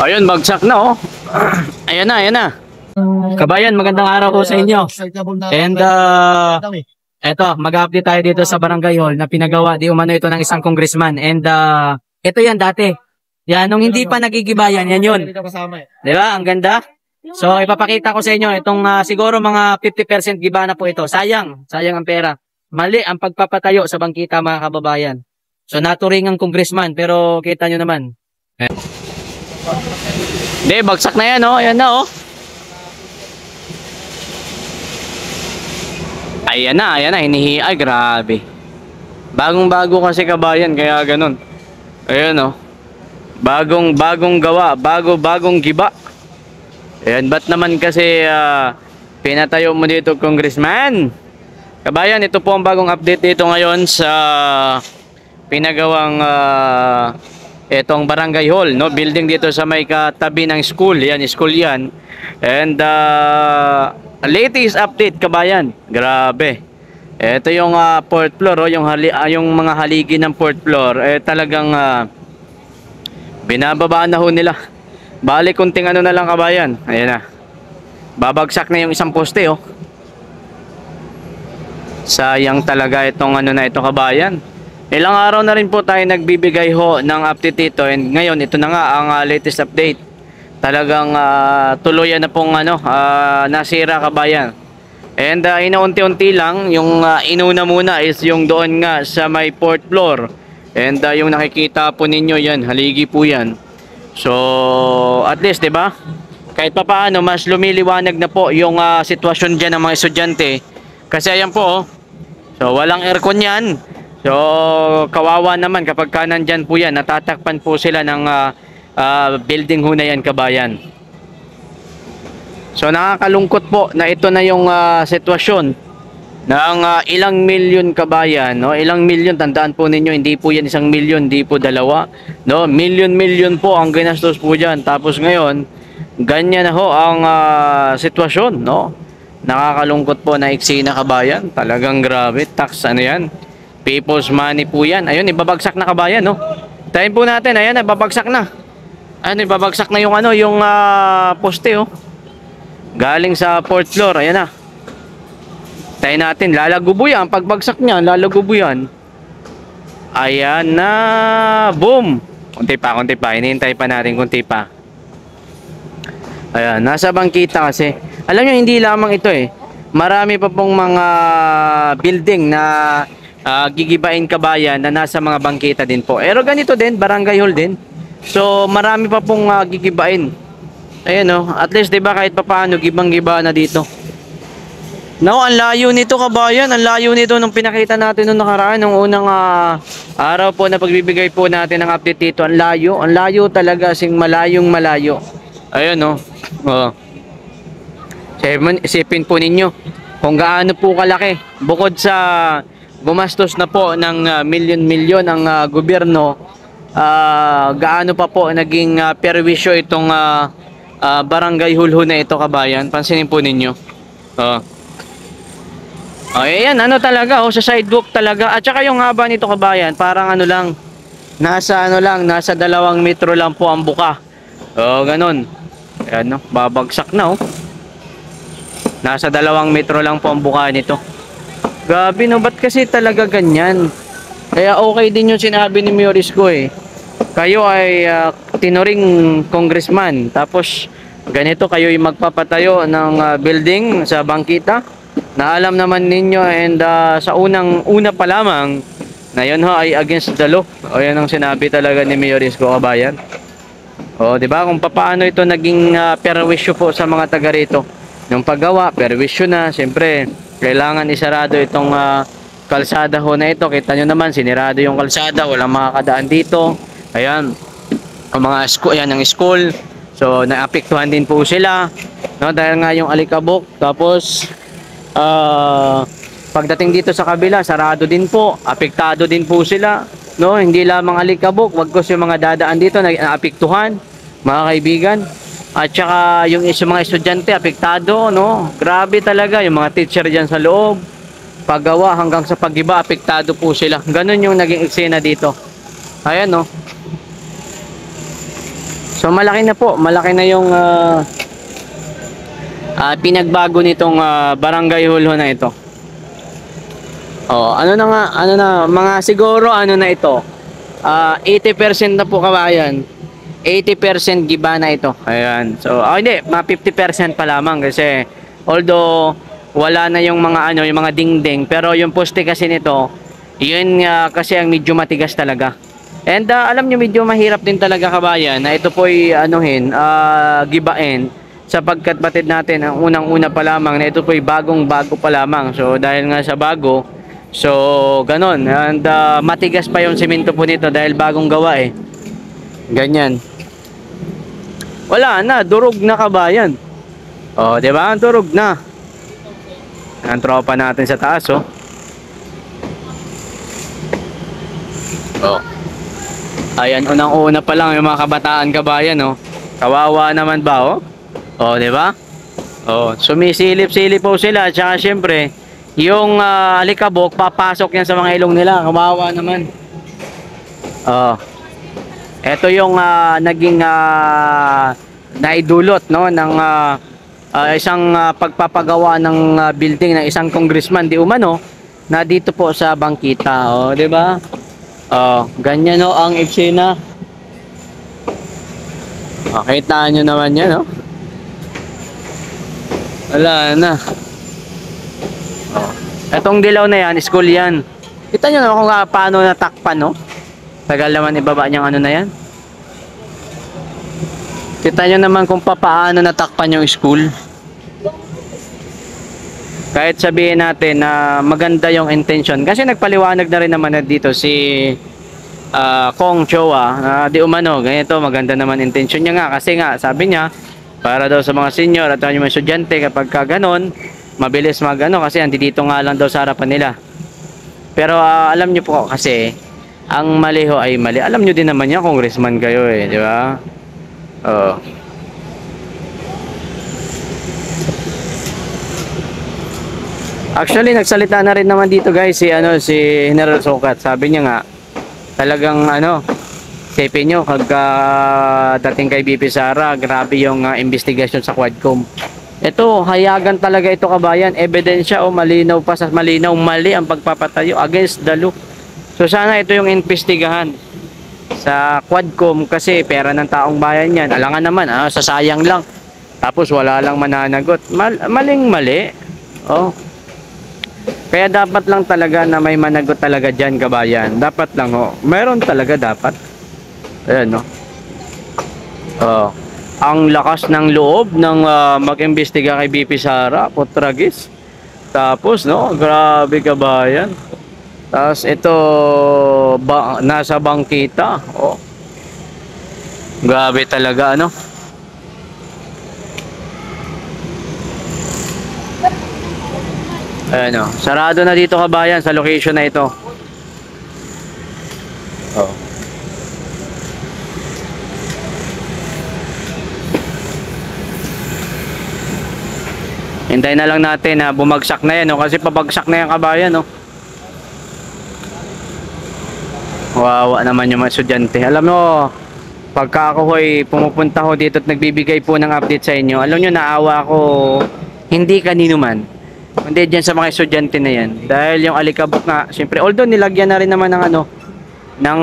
Ayun, bagsak na oh. Ayan na, ayan na. Kabayan, magandang araw po sa inyo. And eto, mag-update tayo dito sa Barangay Hall na pinagawa di umano ito ng isang congressman. And ito yan dati. Yan, nung hindi pa nagigibayan, yan yun. Di ba? Ang ganda. So, ipapakita ko sa inyo itong siguro mga 50% giba na po ito. Sayang ang pera. Mali ang pagpapatayo sa bangkita mga kababayan. So, naturing ang congressman pero kita nyo naman. Hindi, bagsak na yan oh. Ayan na oh. Ayan na, hinihi. Ay, grabe. Bagong-bago kasi kabayan, kaya ganun. Ayan oh. Bagong gawa, bagong giba. Ayan, ba't naman kasi pinatayo mo dito, congressman? Kabayan, ito po ang bagong update dito ngayon sa pinagawang itong Barangay Hall, no? Building dito sa may katabi ng school. Yan, school yan. And latest update kabayan. Grabe. Ito yung fourth floor, oh, yung mga haligi ng fourth floor talagang binababaan na ho nila. Balik kunting ano na lang kabayan. Ayan na. Babagsak na yung isang poste oh. Sayang talaga itong ano na ito kabayan. Ilang araw na rin po tayo nagbibigay ho ng update dito, and ngayon ito na nga ang latest update. Talagang tuluyan na pong nasira kabayan. And inaunti-unti lang, yung inuna muna is yung doon nga sa may fourth floor. And yung nakikita po ninyo yan, haligi po yan. So at least 'di ba? Kahit papaano mas lumiliwanag na po yung sitwasyon diyan ng mga estudyante. Kasi ayan po oh. So walang aircon yan. So kawawa naman kapag nandyan po yan, natatakpan po sila ng building ho na yan kabayan. So nakakalungkot po na ito na yung sitwasyon ng ilang milyon kabayan, no? Ilang milyon, tandaan po ninyo, hindi po yan 1 milyon, hindi po dalawa, no? Milyon po ang ginastos po dyan. Tapos ngayon, ganyan na ho ang sitwasyon, no? Nakakalungkot po na eksena kabayan. Talagang grabe, tax ano yan, people's money po yan. Ayun, ibabagsak na kabayan, no? Tayin po natin, ayan, ibabagsak na. Ayun, ibabagsak na yung yung poste, oh. Galing sa fourth floor, ayan na. Tayin natin, lalagubo yan. Pagbagsak niya, lalagubo yan. Ayan na, boom. Kunti pa, hinihintay pa natin, kunti pa. Ayan, nasa bangkita kasi. Alam nyo, hindi lamang ito eh. Marami pa pong mga building na gigibain kabayan na nasa mga bangkita din po. Pero ganito din, Barangay Hall din. So marami pa pong gigibain. Ayan oh, at least 'di ba kahit papaano gibang-giba na dito. Now, ang layo nito kabayan, ang layo nito nung pinakita natin nung nakaraan, nung unang araw po na pagbibigay po natin ng update dito. Ang layo talaga, sing malayong malayo. Ayun oh. Oh. Isipin po ninyo kung gaano po kalaki. Bukod sa gumastos na po ng milyon-milyon ang gobyerno, gaano pa po naging perwisyo itong Barangay Hall na ito kabayan. Pansinin po ninyo. Ayan, ano talaga, sa sidewalk talaga. At saka yung haba nito kabayan, parang ano lang, nasa 2 metro lang po ang buka. Ganun. Ayan, no? Babagsak na oh. Nasa 2 metro lang po ang buka nito. Gabi no, ba't kasi talaga ganyan? Kaya okay din yung sinabi ni Mayor Isko eh. Kayo ay tinuring congressman, tapos ganito kayo yung magpapatayo ng building sa bangkita na alam naman ninyo, and sa una pa lamang na yun ho ay against the law. O yan ang sinabi talaga ni Mayor Isko kabayan. O diba kung paano ito naging perwisyo po sa mga taga rito. Yung paggawa, perwisyo na, siyempre kailangan isarado itong kalsada ho na ito. Kita nyo naman, sinirado yung kalsada, walang makakadaan dito. Ayan, ang mga school, ayan ang school. So naapektuhan din po sila, no, dahil nga yung alikabok. Tapos pagdating dito sa kabila, sarado din po, apektado din po sila, no. Hindi lamang alikabok, wagkos yung mga dadaan dito na naapektuhan, mga kaibigan. At saka yung mga estudyante apektado, no. Grabe talaga yung mga teacher diyan sa loob. Paggawa hanggang sa paggiba, apektado po sila. Ganun yung naging eksena dito. Ayan, no. So malaki na po, malaki na yung pinagbago nitong barangay Hulho na ito. Oh, ano na nga, ano na, mga siguro ano na ito. 80% na po kabayan. 80% giba na ito. Ayan. So, hindi, mga 50% pa lamang kasi although wala na yung mga ano, yung mga dingding, pero yung poste kasi nito, yun kasi ang medyo matigas talaga. And alam nyo, medyo mahirap din talaga kabayan na ito po'y anuhin, gibain sapagkat batid natin ang unang-una pa lamang na ito po'y bagong-bago pa lamang. So, dahil nga sa bago, so ganon. And matigas pa yung simento po nito dahil bagong gawa eh. Ganyan. Wala na, durog na kabayan. Oh, 'di ba? Durog na. Ang tropa natin sa taas, oh. Oh. Ayan, unang-una pa lang yung mga kabataan kabayan, oh. Kawawa naman ba, oh? Oh, 'di ba? Oh, sumisilip-silip po sila, tsaka syempre, yung alikabok papasok yan sa mga ilong nila. Kawawa naman. Oh. Ito yung naging naidulot, no, ng isang pagpapagawa ng building ng isang congressman di umano na dito po sa bangkita, oh, 'di ba? Oh, ganyan no ang eksena. Oh, kita nyo naman 'yan, no? Wala na. Oh. Etong dilaw na 'yan, school 'yan. Kita nyo naman kung paano natakpan, no? Tagal naman ibaba niyang ano na 'yan. Kita nyo naman kung paano natakpan yung school. Kahit sabihin natin na maganda yung intention. Kasi nagpaliwanag na rin naman dito si Kong Chowa na di umano, ganito, maganda naman intention niya nga. Kasi nga, sabi niya, para daw sa mga senior at yung mga estudyante kapag ka ganon, mabilis magano kasi andito nga lang daw sa harapan nila. Pero alam niyo po kasi, ang mali ho ay mali. Alam niyo din naman yan, congressman kayo eh, di ba? Oh. Actually, nagsalita na rin naman dito guys si General Sukat. Sabi niya nga talagang isipin nyo dating kay BP Sara, grabe yung investigation sa Quadcom. Ito, hayagan talaga ito kabayan. Ebidensya malinaw pa sa malinaw, mali ang pagpapatayo against the law. So sana ito yung investigahan sa Quadcom kasi pera ng taong bayan yan. Alangan naman, sasayang lang. Tapos wala lang mananagot. Maling mali. Oh. Kaya dapat lang talaga na may managot talaga dyan kabayan. Dapat lang meron talaga dapat. Ayan no. Oh. Ang lakas ng loob ng mag-imbestiga kay BP Sara, Potragis. Tapos no, grabe kabayan. Tapos ito nasa bangkita. Oh. Grabe talaga ano. Ayan o. Sarado na dito kabayan sa location na ito. Oh. Hintayin na lang natin na bumagsak na yan, no? Kasi pabagsak na yan kabayan, no? Wawa naman yung mga estudyante. Alam mo, pagka ako ho'y pumupunta ho dito at nagbibigay po ng update sa inyo, alam nyo, naawa ako hindi kanino man. Hindi dyan sa mga estudyante na yan. Dahil yung alikabok nga, syempre, although nilagyan na rin naman ng ng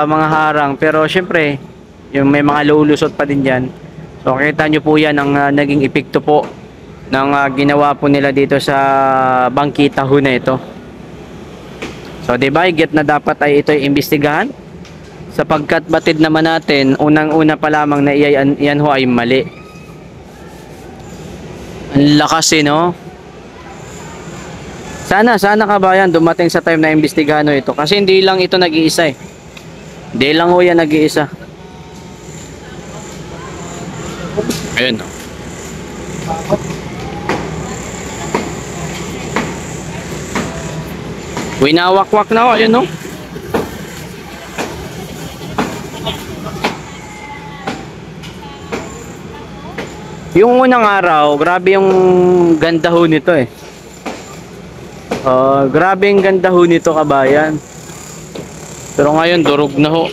mga harang. Pero syempre, yung may mga lulusot pa din dyan. So, kita nyo po yan ang naging epekto po ng ginawa po nila dito sa bangkita ho na ito. So, diba, get na dapat ay ito imbestigahan sapagkat batid naman natin unang-una pa lamang na yan ho ay mali. Ang lakas no? Sana kabayan dumating sa time na imbestigahan ho ito kasi hindi lang ito nag-iisa eh. Hindi lang ho yan nag-iisa. Ayun no. Winawakwak na ho, yun no. Yung unang araw, grabe yung ganda ho nito eh. Grabe yung ganda ho nito kabayan. Pero ngayon, durog na ho.